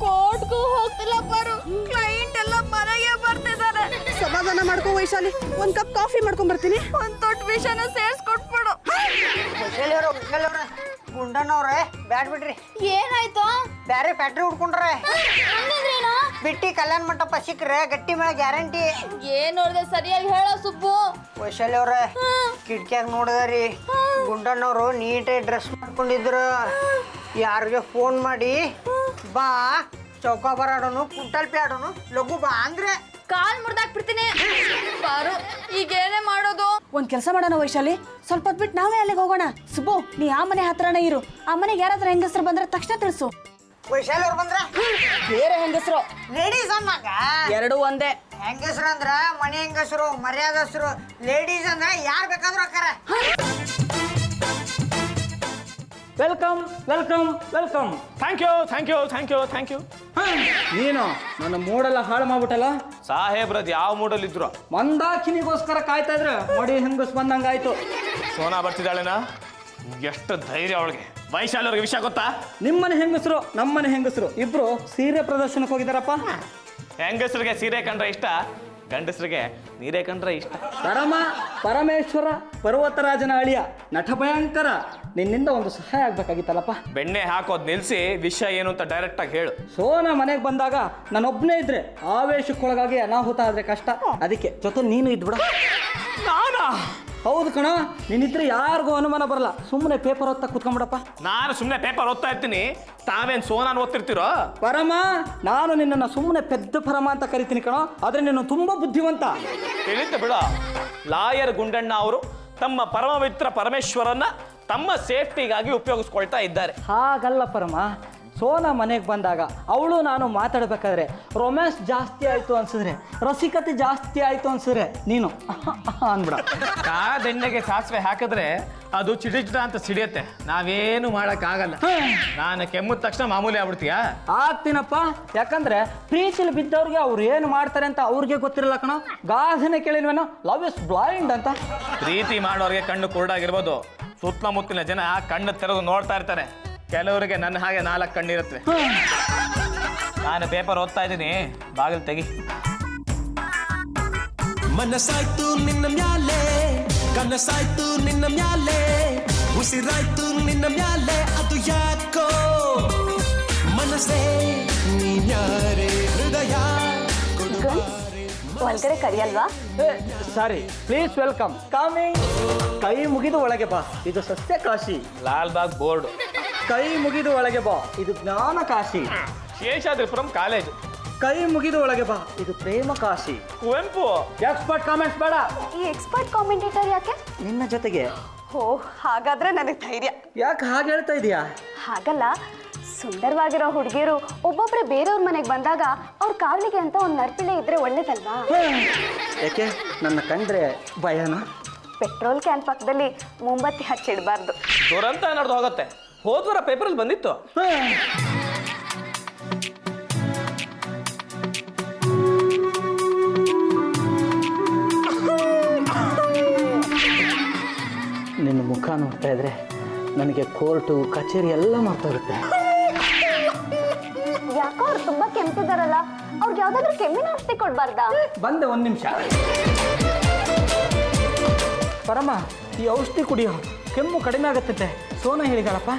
ಕೋರ್ಟ್ಗೂ ಹೋಗ್ತಿಲ್ಲ ಪಾರು. ಕ್ಲೈಂಟ್ ಎಲ್ಲ ಮನೆಗೆ ಬರ್ತಿದ್ದಾರೆ. ಸಮಾಧಾನ ಮಾಡ್ಕೋ ವೈಶಾಲಿ, 1 ಕಪ್ ಕಾಫಿ ಮಾಡ್ಕೊಂಡ್ ಬರ್ತೀನಿ. 1 ತೊಟ್ಟು ವಿಷಯನ ಸೇರ್ಸ್ಕೊಟ್ಬಿಡು. ಗುಂಡನವ್ರೆ ಬ್ಯಾಡ್ ಬಿಡ್ರಿ. ಏನಾಯ್ತು? ಬ್ಯಾರೆ ಫ್ಯಾಕ್ಟ್ರಿ ಹುಡ್ಕೊಂಡ್ರೆ ಹಂಗಂದ್ರೇನು? ಬಿಟ್ಟಿ ಕಲ್ಯಾಣ ಮಂಟಪ ಸಿಕ್ಕ್ರೆ ಗಟ್ಟಿ ಮೇಲೆ ಗ್ಯಾರಂಟಿ. ಏನ್ ನೋಡ್ದೆ ಸರಿಯಾಗಿ ಹೇಳೋ ಸುಬ್ಬು. ವೈಶಾಲಿ ಅವ್ರೆ, ಕಿಟಕಿಯಾಗ ನೋಡಿದ್ರಿ ಗುಂಡಣ್ಣವ್ರು ನೀಟಾಗಿ ಡ್ರೆಸ್ ಮಾಡ್ಕೊಂಡಿದ್ರು. ಯಾರಿಗೆ ಫೋನ್ ಮಾಡಿ ಬಾ ಚೌಕಾಬಾರ ಆಡೋನು, ಕುಂಟಲ್ಪಿ ಆಡೋನು, ಲಘು ಬಾ ಅಂದ್ರೆ ಕಾಲ್ ಮುರ್ದಾಕ್ಬಿಡ್ತೀನಿ. ಪಾರು, ಈಗೇನೇ ಮಾಡೋದು? ಒಂದ್ ಕೆಲಸ ಮಾಡೋಣ ವೈಶಾಲಿ, ಸ್ವಲ್ಪ ಹೊತ್ತು ಬಿಟ್ಟು ನಾವೇ ಅಲ್ಲಿಗೆ ಹೋಗೋಣ. ಸುಬ್ಬು, ನೀ ಆ ಮನೆ ಹತ್ರನೇ ಇರು. ಆ ಮನೆಗೆ ಯಾರಾದ್ರೂ ಹೆಂಗಸರು ಬಂದ್ರೆ ತಕ್ಷಣ ತಿಳಿಸು. ವೈಶಾಲಿ ಅವ್ರು ಬಂದ್ರ ಬೇರೆ ಹೆಂಗಸರು ಲೇಡೀಸ್ ಅನ್ನಾಗ ಎರಡು ಒಂದೇ. ಹೆಂಗಸರು ಅಂದ್ರ ಮನೆ ಹೆಂಗಸರು, ಮರ್ಯಾದಸರು. ಲೇಡೀಸ್ ಅಂದ್ರ ಯಾರು ಬೇಕಾದ್ರೂ ಅಕ್ಕಾರ. Welcome welcome welcome. Thank you. ನೀನು ನನ್ನ ಮೂಡೆಲ್ಲ ಹಾಳು ಮಾಡ್ಬಿಟ್ಟಲ್ಲ. ಸಾಹೇಬ್ರದ್ ಯಾವ ಮೂಡಲ್ ಇದ್ರು? ಮಂದಾಕಿನಿಗೋಸ್ಕರ ಕಾಯ್ತಾ ಇದ್ರೆ ನೋಡಿ ಹೆಂಗಸ್ ಬಂದಂಗಾಯ್ತು. ಸೋನಾ ಬರ್ತಿದ್ದಾಳೆನಾ? ಎಷ್ಟು ಧೈರ್ಯ ಅವಳಿಗೆ. ವೈಶಾಲಿ ಅವ್ರಿಗೆ ವಿಷಯ ಗೊತ್ತಾ? ನಿಮ್ಮನೆ ಹೆಂಗಸರು ನಮ್ಮನೆ ಹೆಂಗಸರು ಇಬ್ರು ಸೀರೆ ಪ್ರದರ್ಶನಕ್ಕೆ ಹೋಗಿದಾರಪ್ಪ. ಹೆಂಗಸರಿಗೆ ಸೀರೆ ಕಂಡ್ರೆ ಇಷ್ಟ, ಗಂಡಸರಿಗೆ ನೀರೇ ಕಂಡ್ರೆ ಇಷ್ಟ. ಪರಮೇಶ್ವರ ಪರ್ವತರಾಜನ ಅಳಿಯ ನಟ ಭಯಂಕರ, ನಿನ್ನಿಂದ ಒಂದು ಸಹಾಯ ಆಗ್ಬೇಕಾಗಿತ್ತಲ್ಲಪ್ಪ. ಬೆಣ್ಣೆ ಹಾಕೋದ್ ನಿಲ್ಸಿ ವಿಷಯ ಏನು ಅಂತ ಡೈರೆಕ್ಟ್ ಆಗಿ ಹೇಳು. ಸೋನಾ ಮನೆಗೆ ಬಂದಾಗ ನಾನೊಬ್ಬನೇ ಇದ್ರೆ ಆವೇಶಕ್ಕೊಳಗಾಗಿ ಅನಾಹುತ ಆದ್ರೆ ಕಷ್ಟ. ಅದಕ್ಕೆ ಜೊತೆ ನೀನು ಇದ್ಬಿಡ. ನಾನಾ? ಹೌದು ಕಣ, ನೀನಿದ್ರೆ ಯಾರಿಗೂ ಅನುಮಾನ ಬರಲ್ಲ. ಸುಮ್ಮನೆ ಪೇಪರ್ ಓದ್ತಾ ಕೂತ್ಕೊಂಡ್ಬಿಡಪ್ಪ. ನಾನು ಸುಮ್ಮನೆ ಪೇಪರ್ ಓದ್ತಾ ಇರ್ತೀನಿ, ತಾವೇನ್ ಸೋನಾನ್ ಓದ್ತಿರ್ತೀರೋ? ಪರಮ, ನಾನು ನಿನ್ನನ್ನು ಸುಮ್ಮನೆ ಪೆದ್ದ ಪರಮ ಅಂತ ಕರಿತೀನಿ ಕಣೋ, ಆದ್ರೆ ನೀನು ತುಂಬಾ ಬುದ್ಧಿವಂತ. ತಿಳಿತ ಬಿಡ. ಲಾಯರ್ ಗುಂಡಣ್ಣ ಅವರು ತಮ್ಮ ಪರಮಮಿತ್ರ ಪರಮೇಶ್ವರನ್ನ ತಮ್ಮ ಸೇಫ್ಟಿಗಾಗಿ ಉಪಯೋಗಿಸ್ಕೊಳ್ತಾ ಇದ್ದಾರೆ. ಹಾಗಲ್ಲ ಪರಮ, ಸೋನಾ ಮನೆಗೆ ಬಂದಾಗ ಅವಳು ನಾನು ಮಾತಾಡ್ಬೇಕಾದ್ರೆ ರೊಮ್ಯಾನ್ಸ್ ಜಾಸ್ತಿ ಆಯ್ತು ಅನ್ಸಿದ್ರೆ, ರಸಿಕತೆ ಜಾಸ್ತಿ ಆಯ್ತು ಅನ್ಸಿದ್ರೆ ನೀನು ಅನ್ಬಿಡ. ಕಾದೆಣ್ಣೆಗೆ ಸಾಸಿವೆ ಹಾಕಿದ್ರೆ ಅದು ಚಿಡಿಚಿಡ ಅಂತ ಸಿಡಿಯತ್ತೆ, ನಾವೇನು ಮಾಡಕ್ಕಾಗಲ್ಲ. ನಾನು ಕೆಮ್ಮಿದ ತಕ್ಷಣ ಮಾಮೂಲಿ ಆಗ್ಬಿಡ್ತೀಯಾ? ಆಗ್ತೀನಪ್ಪ, ಯಾಕಂದ್ರೆ ಪ್ರೀತಿಲಿ ಬಿದ್ದವ್ರಿಗೆ ಅವ್ರು ಏನು ಮಾಡ್ತಾರೆ ಅಂತ ಅವ್ರಿಗೆ ಗೊತ್ತಿರಲ್ಲ ಕಣೋ. ಗಾದೆನೆ ಕೇಳಿಲ್ವೇನೋ, ಲವ್ ಇಸ್ ಬ್ಲೈಂಡ್ ಅಂತ. ಪ್ರೀತಿ ಮಾಡೋರಿಗೆ ಕಣ್ಣು ಕುರುಡಾಗಿರ್ಬೋದು, ಸುತ್ತಮುತ್ತಲಿನ ಜನ ಕಣ್ಣು ತೆರೆದು ನೋಡ್ತಾ ಇರ್ತಾರೆ. ಕೆಲವರಿಗೆ ನನ್ನ ಹಾಗೆ 4 ಕಣ್ಣಿರುತ್ತೆ. ನಾನು ಪೇಪರ್ ಓದ್ತಾ ಇದ್ದೀನಿ, ಬಾಗಿಲು ತೆಗಿ. ಮನಸ್ಸಾಯ್ತು ನಿನ್ನ ಮ್ಯಾಲೆ, ಕನಸಾಯ್ತು ನಿನ್ನ ಮ್ಯಾಲೆ, ಉಸಿರಾಯ್ತು ನಿನ್ನ ಮ್ಯಾಲೆ, ಅದು ಯಾಕೋ ಮನಸ್ಸೇ ನೀನ್ಯಾರೆ ಹೃದಯ ಒಳಗಡೆ ಕರಿಯಲ್ವಾ? ಸಾರಿ, ಪ್ಲೀಸ್ ವೆಲ್ಕಮ್ ಕಮಿಂಗ್. ಕೈ ಮುಗಿದು ಒಳಗೆ ಬಾ, ಇದು ಸಸ್ಯ ಕಾಶಿ. ಲಾಲ್ಬಾಗ್ ಬೋರ್ಡ್. ಕೈ ಮುಗಿದು ಒಳಗೆ ಬಾ, ಇದು ಜ್ಞಾನ ಕಾಶಿ. ಶೇಷಾದ್ರಿಪುರಂ ಕಾಲೇಜು. ಕೈ ಮುಗಿದು ಒಳಗೆ ಬಾ, ಇದು ಪ್ರೇಮ ಕಾಶಿ. ಕುವೆಂಪು. ಎಕ್ಸ್ಪರ್ಟ್ ಕಾಮೆಂಟ್ಸ್ ಬೇಡ. ಈ ಎಕ್ಸ್ಪರ್ಟ್ ಕಾಮೆಂಟೇಟರ್ ಯಾಕೆ? ನಿನ್ನ ಜೊತೆಗೆ. ಓ, ಹಾಗಾದ್ರೆ ನನಗೆ ಧೈರ್ಯ. ಯಾಕೆ ಹಾಗೆ ಹೇಳ್ತಾ ಇದೀಯಾ? ಹಾಗಲ್ಲ, ಸುಂದರವಾಗಿರೋ ಹುಡುಗಿಯರು ಒಬ್ಬೊಬ್ರೆ ಬೇರೆಯವ್ರ ಮನೆಗೆ ಬಂದಾಗ ಅವ್ರ ಕಾವಲಿಗೆ ಅಂತ ಒಂದು ನರ್ಪಿಳೆ ಇದ್ರೆ ಒಳ್ಳೇದಲ್ವಾ? ಯಾಕೆ ನನ್ನ ಕಂಡ್ರೆ ಭಯನಾ? ಪೆಟ್ರೋಲ್ ಕ್ಯಾನ್ ಪಕ್ಕದಲ್ಲಿ ಮೊಂಬತ್ತಿ ಹಚ್ಚಿಡಬಾರ್ದು. ದುರಂತ ನಡೆದು ಹೋಗುತ್ತೆ. ಹೋದ್ವಾರ ಪೇಪರಲ್ಲಿ ಬಂದಿತ್ತು. ನಿನ್ನ ಮುಖ ನೋಡ್ತಾ ಇದ್ರೆ ನನಗೆ ಕೋರ್ಟು ಕಚೇರಿ ಎಲ್ಲ ಮಾಡ್ತಾ ಯಾಕೋ ಅವ್ರು ತುಂಬಾ ಕೆಂಪಿದಾರಲ್ಲ, ಅವ್ರಿಗೆ ಯಾವ್ದಾದ್ರು ಕೆಮ್ಮಿನ ಔಷಧಿ ಕೊಡ್ಬಾರ್ದಾ? ಬಂದೆ, 1 ನಿಮಿಷ. ಪರಮ, ಈ ಔಷಧಿ ಕುಡಿಯೋ, ಕೆಮ್ಮು ಕಡಿಮೆ ಆಗತ್ತಂತೆ. ಸೋನಾ ಹೇಳಿದಾಳಪ್ಪ.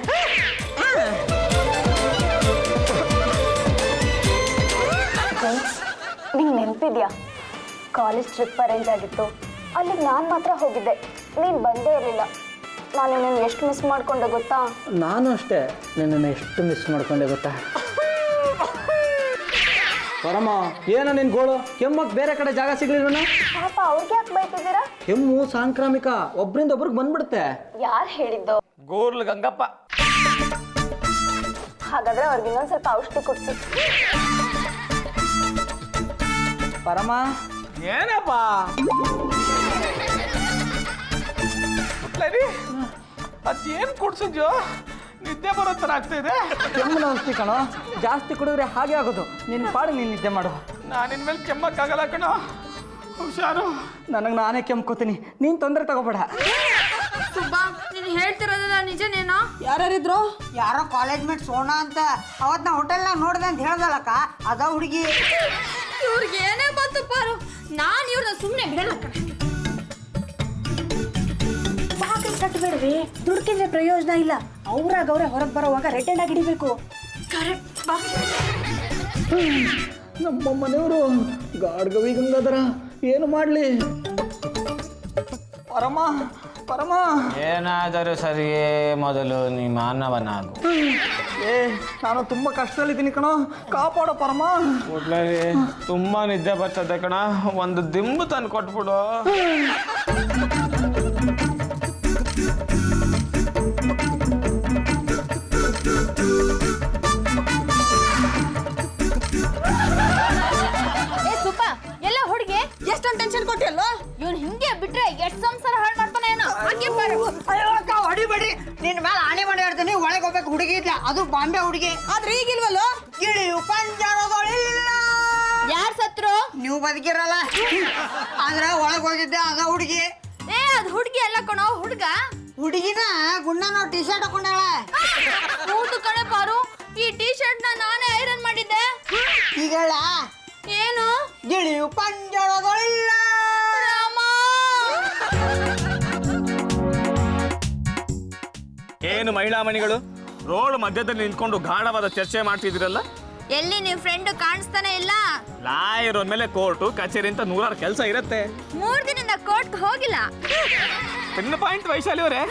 ನಿಂಗೆ ನೆನಪಿದ್ಯಾ, ಕಾಲೇಜ್ ಟ್ರಿಪ್ ಅರೇಂಜ್ ಆಗಿತ್ತು. ಅಲ್ಲಿಗೆ ನಾನು ಮಾತ್ರ ಹೋಗಿದ್ದೆ, ನೀನು ಬಂದೇ ಇರಲಿಲ್ಲ. ನಾನು ನಿನ್ನ ಎಷ್ಟು ಮಿಸ್ ಮಾಡ್ಕೊಂಡೆ ಗೊತ್ತಾ? ನಾನು ಅಷ್ಟೇ ನಿನ್ನನ್ನು ಎಷ್ಟು ಮಿಸ್ ಮಾಡ್ಕೊಂಡೆ ಗೊತ್ತಾ? ಪರಮ ಏನೋ ನಿನ್ ಗೋಳು ಕೆಮ್ಮಕ್ ಬೇರೆ ಕಡೆ ಜಾಗ ಸಿಗ್ಲಿಲ್ವನ? ಪಾಪ ಅವ್ರಿಗೆ ಯಾಕೆ ಬೈತಿದ್ದೀರಾ? ಕೆಮ್ಮು ಸಾಂಕ್ರಾಮಿಕ, ಒಬ್ರಿಂದ ಒಬ್ರಿಗೆ ಬಂದ್ಬಿಡುತ್ತೆ. ಯಾರು ಹೇಳಿದ್ದು? ಗೋರ್ಲ್ ಗಂಗಪ್ಪ. ಹಾಗಾದ್ರೆ ಅವ್ರಿಗೆ ಇನ್ನೊಂದ್ ಸ್ವಲ್ಪ ಔಷಧಿ ಕೊಡ್ಸಿ. ಪರಮ ಏನಪ್ಪ ಅದೇನ್ ಕುಡ್ಸಿದ್ಯೋ? ನಿದ್ದೆ ಬರೋ ಥರ ಆಗ್ತಾ ಇದೆ. ಕೆಮ್ಮು ಔಷಧಿ ಕಣೋ, ಜಾಸ್ತಿ ಕುಡಿದ್ರೆ ಹಾಗೆ ಆಗೋದು. ನಿನ್ನ ಪಾಡು ನೀನು ನಿದ್ದೆ ಮಾಡು. ನಾನು ಇನ್ಮೇಲೆ ಕೆಮ್ಮಕ್ಕಾಗಲ್ಲ ಕಣೋ, ಹುಷಾರು. ನನಗೆ ನಾನೇ ಕೆಮ್ಕೋತೀನಿ, ನೀನು ತೊಂದರೆ ತಗೋಬೇಡ. ಸುಬ್ಬಾ, ನೀನು ಹೇಳ್ತಿರೋದಲ್ಲ ನಿಜನೇನೋ? ಯಾರ್ಯಾರಿದ್ರು? ಯಾರೋ ಕಾಲೇಜ್ ಮೇಟ್ ಸೋನಾ ಅಂತ, ಅವತ್ತು ನಾ ಹೋಟೆಲ್ನಾಗ ನೋಡಿದೆ ಅಂತ ಹೇಳ್ದಲ್ಲಕ್ಕ, ಅದ ಹುಡುಗಿ. ಇವ್ರಿಗೆ ಏನೇ ಬಂತು ಪಾರು, ನಾನು ಇವ್ರನ್ನ ಸುಮ್ಮನೆ ಬಿಡಲ್ಲ ಕಣೆ. ಬಾಗಿಲು ಕಟ್ಟಬೇಡ್ರಿ, ದುಡ್ಕಿದ್ರೆ ಪ್ರಯೋಜನ ಇಲ್ಲ. ಅವ್ರಾಗ ಅವ್ರೆ ಹೊರಗೆ ಬರೋವಾಗ ರೆಡ್ ಹ್ಯಾಂಡ್ ಆಗಿ ಹಿಡಿಬೇಕು. ಕರೆಕ್ಟ್ ಬಾ. ನಮ್ಮ ಮನೆಯವರು ಗಾಡ್ಗವಿ ಗಂಗಾಧರ ಏನು ಮಾಡಲಿ? ಪರಮ ಪರಮ ಏನಾದರೂ ಸರಿಯೇ, ಮೊದಲು ನೀ ಮಾನವನಾಗು. ನಾನು ತುಂಬ ಕಷ್ಟದಲ್ಲಿದ್ದೀನಿ ಕಣೋ, ಕಾಪಾಡೋ ಪರಮ. ತುಂಬಾ ನಿದ್ದೆ ಬರ್ತದೆ ಕಣ, ಒಂದು ದಿಂಬು ತಂದು ಕೊಟ್ಬಿಡು. ಎಲ್ಲ ಹುಡುಗಿ ಎಷ್ಟೊಂದು ಟೆನ್ಷನ್ ಕೊಟ್ಟಿಲ್ಲ. ಇವ್ನು ಹಿಂಗೆ ಬಿಟ್ರೆ ಎಷ್ಟು ಸಂಸಾರ ಹಾಳು ಮಾಡ್ತಾನೆ ಏನೋ. ಹೊಡಿಬೇಡಿ, ನಿನ್ ಮೇಲೆ ಆಣೆ ಮಾಡಿ ಹೇಳ್ತೀನಿ. ಒಳಗೆ ಹೋಗ್ಬೇಕು ಹುಡುಗಿ ಇದ್ಲ, ಅದು ಬಾಂಬೆ ಹುಡುಗಿ. ಆದ್ರೆ ಈಗಿಲ್ವಲ್ಲ? ಗಿಳಿಯು ಪಂಜರದೊಳಿಲ್ಲ. ಯಾರು ಸತ್ರು? ನೀವು ಬದುಕಿರಲ್ಲ, ಆದ್ರೆ ಒಳಗೆ ಹೋಗಿದ್ದೆ ಅದ ಹುಡುಗಿ. ಅದು ಹುಡುಗಿ ಅಲ್ಲ ಕಣೋ, ಹುಡುಗ. ಹುಡುಗಿನ ಗುಂಡನ ಟೀ ಶರ್ಟ್ ಹಾಕೊಂಡಾಳ. ಹೌದು ಕಣೆ ಪಾರು, ಈ ಟೀ ಶರ್ಟ್ ನಾನೇ ಐರನ್ ಮಾಡಿದ್ದೆ. ಈಗ ಏನು? ಗಿಳಿಯು ಪಂಜರದೊಳಿಲ್ಲ. ಏನು ಮಹಿಳಾ ಮಣಿಗಳು ರೋಡ್ ಮಧ್ಯದಲ್ಲಿ ನಿಂತ್ಕೊಂಡು ಗಾಢವಾದ ಚರ್ಚೆ ಮಾಡ್ತಿದ್ದೀರಲ್ಲ? ಎಲ್ಲಿ ನಿಮ್ ಫ್ರೆಂಡ್ ಕಾಣಿಸ್ತಾನೆ ಇಲ್ಲ? ಲಾಯರ್ ಮೇಲೆ ಕೋರ್ಟು ಕಚೇರಿ ಅಂತ 100 ಕೆಲಸ ಇರುತ್ತೆ. 3 ದಿನದಿಂದ ಕೋರ್ಟ್ ಹೋಗಿಲ್ಲ. ಇನ್ನು ಪಾಯಿಂಟ್ ವೈಶಾಲಿ ಅವರೇ,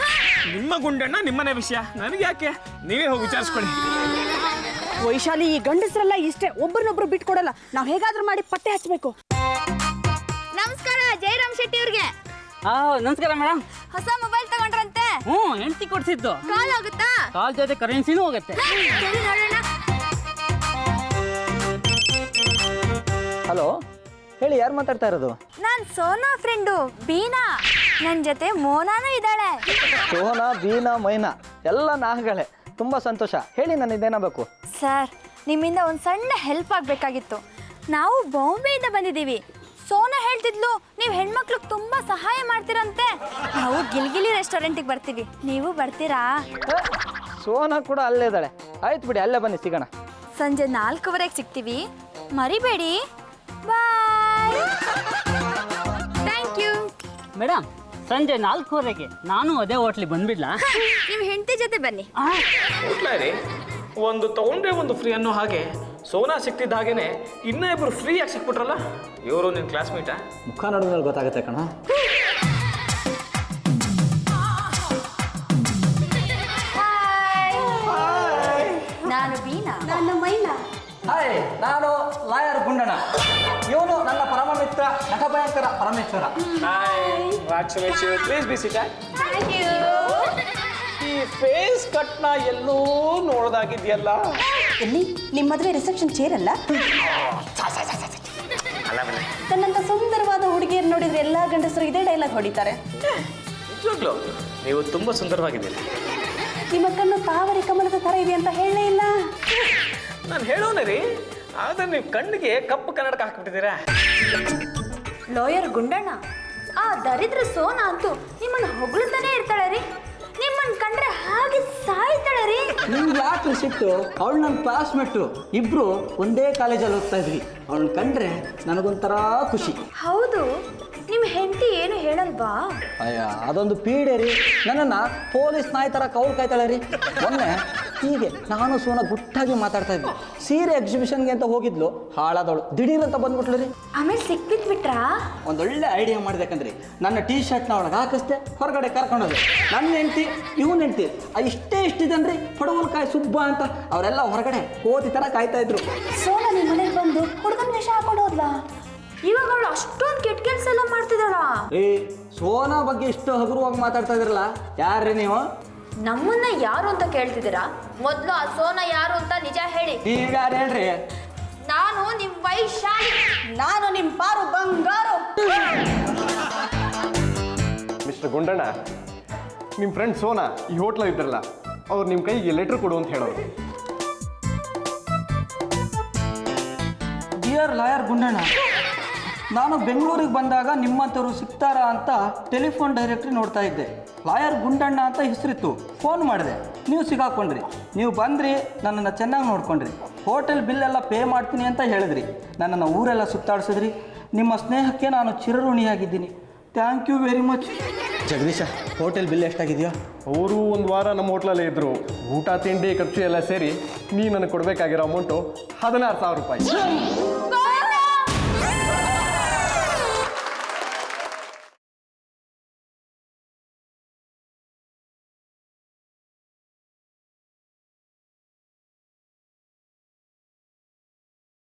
ನಿಮ್ಮ ಗುಂಡಣ್ಣ ನಿಮ್ಮನೆ ವಿಷಯ ನನಗೆ ಯಾಕೆ, ನೀವೇ ಹೋಗಿ ವಿಚಾರಿಸ್ಕೊಳ್ಳಿ. ವೈಶಾಲಿ, ಈ ಗಂಡಸರೆಲ್ಲ ಇಷ್ಟೇ, ಒಬ್ಬರನ್ನೊಬ್ರು ಬಿಟ್ಕೊಡಲ್ಲ. ನಾವು ಹೇಗಾದ್ರೂ ಮಾಡಿ ಪತ್ತೆ ಹಚ್ಚಬೇಕು. ನಮಸ್ಕಾರ ಜಯರಾಮ್ ಶೆಟ್ಟಿ ಅವ್ರಿಗೆ. ನಮಸ್ಕಾರ ಮೇಡಮ್. ಹೊಸ ಮೊಬೈಲ್ ತಗೊಂಡ್ರಂತೆ? ಹೆಂಡತಿ ಕೊಡ್ಸಿದ್ದು. ಕಾಲ್ ಹೋಗುತ್ತಾ? ಕಾಲ್ ಜೊತೆ ಕರೆನ್ಸಿನೂ ಹೋಗುತ್ತೆ. ಸರಿ, ನೋಡೋಣ. ಹಲೋ, ಹೇಳಿ, ಯಾರು ಮಾತಾಡ್ತಾ ಇರೋದು? ನಾನ್ ಸೋನಾ ಫ್ರೆಂಡು ಬೀನಾ. ನನ್ ಜೊತೆ ಮೋನಾನು ಇದ್ದಾಳೆ. ಸೋನಾ, ಬೀನಾ, ಮೈನಾ ಎಲ್ಲ ನಾಗಗಳೇ. ತುಂಬ ಸಂತೋಷ. ಹೇಳಿ, ನಾನು ಇದೇನಾಗಬೇಕು? ಸರ್, ನಿಮ್ಮಿಂದ ಒಂದು ಸಣ್ಣ ಹೆಲ್ಪ್ ಆಗಬೇಕಾಗಿತ್ತು. ನಾವು ಬಾಂಬೆಯಿಂದ ಬಂದಿದ್ದೀವಿ. ಸೋನಾ ಹೇಳ್ತಿದ್ಲು ನೀವು ಹೆಣ್ಮಕ್ಳಿಗೆ ತುಂಬ ಸಹಾಯ ಮಾಡ್ತೀರಂತೆ. ನಾವು ಗಿಲ್ಗಿಲಿ ರೆಸ್ಟೋರೆಂಟಿಗೆ ಬರ್ತೀವಿ, ನೀವು ಬರ್ತೀರಾ? ಸೋನಾ ಕೂಡ ಅಲ್ಲೇ ಇದ್ದಾಳೆ. ಆಯ್ತು ಬಿಡಿ, ಅಲ್ಲೇ ಬನ್ನಿ, ಸಿಗೋಣ. ಸಂಜೆ 4:15 ಸಿಗ್ತೀವಿ, ಮರಿಬೇಡಿ. ಬಾಯ್. Thank you madam. ಸಂಜೆ 4:15ಕ್ಕೆ ನಾನು ಅದೇ ಹೋಟ್ಲಿಗೆ ಬಂದ್ಬಿಡ್ಲಾ? ನಿಮ್ಮ ಹೆಂಡತಿ ಜೊತೆ ಬನ್ನಿ. ಹೋಟ್ಲಾರಿ ಒಂದು ತಗೊಂಡ್ರೆ ಒಂದು ಫ್ರೀ ಅನ್ನೋ ಹಾಗೆ ಸೋನಾ ಸಿಕ್ತಿದ್ದ ಹಾಗೇನೆ ಇನ್ನೂ ಇಬ್ಬರು ಫ್ರೀ ಆಗಿ ಸಿಕ್ಬಿಟ್ರಲ್ಲ. ಇವರು ನಿನ್ನ ಕ್ಲಾಸ್ಮೇಟಾ? ಮುಖ ನೋಡಿದ್ಮೇಲೆ ಗೊತ್ತಾಗುತ್ತೆ ಕಣ. ನಾನು ಬೀನಾ. ನಾನು ಮೈನಾ. ಹಾಯ್, ನಾನು ಲಾಯರ್ ಗುಂಡಣ್ಣ. ಇವನು ನನ್ನ ಪರಮ ಮಿತ್ರ ನಟಭಯಂಕರ Parameshwara. Please be sit. Thank you. ಈ ಫೇಸ್ ಕಟ್ನ ಎಲ್ಲೋ ನೋಡ್ದಾಗಿದ್ಯಲ್ಲ. ಎಲ್ಲಿ ನಿಮ್ಮ ಮದುವೆ ರಿಸೆಪ್ಷನ್ ಚೇರ್ ಅಲ್ಲ? ತನ್ನಂತ ಸುಂದರವಾದ ಹುಡುಗಿಯರು ನೋಡಿದ್ರೆ ಎಲ್ಲಾ ಗಂಡಸರು ಇದೇ ಡೈಲಾಗ್ ಹೊಡಿತಾರೆ. ನಿಜವಾಗ್ಲೂ ನೀವು ತುಂಬಾ ಸುಂದರವಾಗಿದ್ದೀರಿ. ನಿಮ್ಮ ಕಣ್ಣು ತಾವರೆ ಕಮಲದ ತರ ಇದೆ ಅಂತ ಹೇಳಲೇ ಇಲ್ಲ. ನಾನು ಹೇಳೋಣ ರೀ, ಆದ್ರೆ ನೀವು ಕಣ್ಣಿಗೆ ಕಪ್ಪು ಕನ್ನಡಕ ಹಾಕ್ಬಿಟ್ಟಿದ್ದೀರಾ. ಲಾಯರ್ ಗುಂಡಣ್ಣ, ಆ ದರಿದ್ರ ಸೋನಾ ಅಂತೂ ನಿಮ್ಮನ್ನು ಹೊಗಳ್ತಾನೆ ಇರ್ತಾಳೆ ರೀ. ನಿಮ್ಮನ್ನು ಕಂಡ್ರೆ ಹಾಗೆ ಸಾಯ್ತಾಳೆ ರೀ. ನಿಮ್ಗೆ ಯಾಕೆ ಸಿಟ್ಟು? ಅವಳು ನನ್ನ ಕ್ಲಾಸ್ಮೇಟು, ಇಬ್ರು ಒಂದೇ ಕಾಲೇಜಲ್ಲಿ ಹೋಗ್ತಾ ಇದ್ವಿ. ಅವಳನ್ನ ಕಂಡ್ರೆ ನನಗೊಂಥರ ಖುಷಿ. ಹೌದು, ನಿಮ್ಮ ಹೆಂಡತಿ ಏನು ಹೇಳಲ್ವಾ? ಅಯ್ಯ, ಅದೊಂದು ಪೀಡೆ ರೀ. ನನ್ನನ್ನು ಪೊಲೀಸ್ ನಾಯಿ ಥರ ಕೌಲ್ ಕಾಯ್ತಾಳೆ ರೀ. ಮೊನ್ನೆ ಹೀಗೆ ನಾನು ಸೋನಾ ಗುಟ್ಟಾಗಿ ಮಾತಾಡ್ತಾ ಇದ್ವಿ. ಸೀರೆ ಎಕ್ಸಿಬಿಷನ್ಗೆ ಅಂತ ಹೋಗಿದ್ಲು, ಹಾಳಾದವಳು ದಿಢೀರ್ ಅಂತ ಬಂದ್ಬಿಟ್ಲು ರೀ. ಆಮೇಲೆ ಸಿಕ್ಬಿಟ್ಬಿಟ್ರಾ? ಒಂದೊಳ್ಳೆ ಐಡಿಯಾ ಮಾಡಿದೆಕಂದ್ರಿ. ನನ್ನ ಟೀ ಶರ್ಟ್ನ ಒಳಗೆ ಹಾಕಿಸ್ದೆ, ಹೊರಗಡೆ ಕರ್ಕೊಂಡೋದೆ. ನನ್ನ ಹೆಂಡ್ತಿ, ಇವನ್ ಹೆಂಡ್ತಿ, ಇಷ್ಟಿದನ್ರಿ ಪಡವಲ್ಕಾಯಿ ಸುಬ್ಬ ಅಂತ ಅವರೆಲ್ಲ ಹೊರಗಡೆ ಕೋತಿ ಥರ ಕಾಯ್ತಾ ಇದ್ರು. ಸೋನಾ ನಿಮ್ಮ ಮನೆಗೆ ಬಂದು ಹುಡುಗನ ಹೋದ್ಲಾ? ಇವಾಗ ಅವಳು ಅಷ್ಟೊಂದು ಕೆಟ್ಟ ಕೆಲಸ ಎಲ್ಲ ಮಾಡ್ತಿದ್ದಾಳ? ಏ ಸೋನಾ ಬಗ್ಗೆ ಇಷ್ಟು ಹಗುರವಾಗಿ ಮಾತಾಡ್ತಾ ಇದ್ರಲ್ಲ, ಯಾರ್ರಿ ನೀವು? ನಮ್ಮನ್ನ ಯಾರು ಅಂತ ಕೇಳ್ತಿದ್ದೀರಾ? ಮೊದಲು ಆ ಸೋನಾ ಯಾರು ಅಂತ ನಿಜ ಹೇಳಿ. ಈಗ ಯಾರು ಹೇಳ್ರಿ? ನಾನು ನಿಮ್ ವೈಶಾಲಿ. ನಾನು ನಿಮ್ಮ ಪಾರು ಬಂಗಾರು. ಮಿಸ್ಟರ್ ಗುಂಡಣ್ಣ, ನಿಮ್ಮ ಫ್ರೆಂಡ್ ಸೋನಾ ಈ ಹೋಟ್ಲಲ್ಲಿ ಇದ್ರಲ್ಲ, ಅವ್ರು ನಿಮ್ಮ ಕೈಗೆ ಲೆಟ್ರ್ ಕೊಡು ಅಂತ ಹೇಳೋರು. ಡಿಯರ್ ಲಾಯರ್ ಗುಂಡಣ್ಣ, ನಾನು ಬೆಂಗಳೂರಿಗೆ ಬಂದಾಗ ನಿಮ್ಮಂಥವ್ರು ಸಿಗ್ತಾರಾ ಅಂತ ಟೆಲಿಫೋನ್ ಡೈರೆಕ್ಟ್ರಿ ನೋಡ್ತಾ ಇದ್ದೆ. ಲಾಯರ್ ಗುಂಡಣ್ಣ ಅಂತ ಹೆಸರಿತ್ತು. ಫೋನ್ ಮಾಡಿದೆ, ನೀವು ಸಿಗಾಕೊಂಡ್ರಿ. ನೀವು ಬಂದ್ರಿ, ನನ್ನನ್ನು ಚೆನ್ನಾಗಿ ನೋಡ್ಕೊಂಡ್ರಿ. ಹೋಟೆಲ್ ಬಿಲ್ಲೆಲ್ಲ ಪೇ ಮಾಡ್ತೀನಿ ಅಂತ ಹೇಳಿದ್ರಿ. ನನ್ನನ್ನು ಊರೆಲ್ಲ ಸುತ್ತಾಡಿಸಿದ್ರಿ. ನಿಮ್ಮ ಸ್ನೇಹಕ್ಕೆ ನಾನು ಚಿರಋಣಿಯಾಗಿದ್ದೀನಿ. Thank you very much. Jagadisha, hotel bill ಎಷ್ಟಾಗಿದೆಯೋ? ಅವರು ಒಂದು ವಾರ ನಮ್ಮ ಹೋಟ್ಲಲ್ಲೇ ಇದ್ದರು. ಊಟ ತಿಂಡಿ ಖರ್ಚು ಎಲ್ಲ ಸೇರಿ ನೀ ನನಗೆ ಕೊಡಬೇಕಾಗಿರೋ ಅಮೌಂಟು 16,000 ರೂಪಾಯಿ.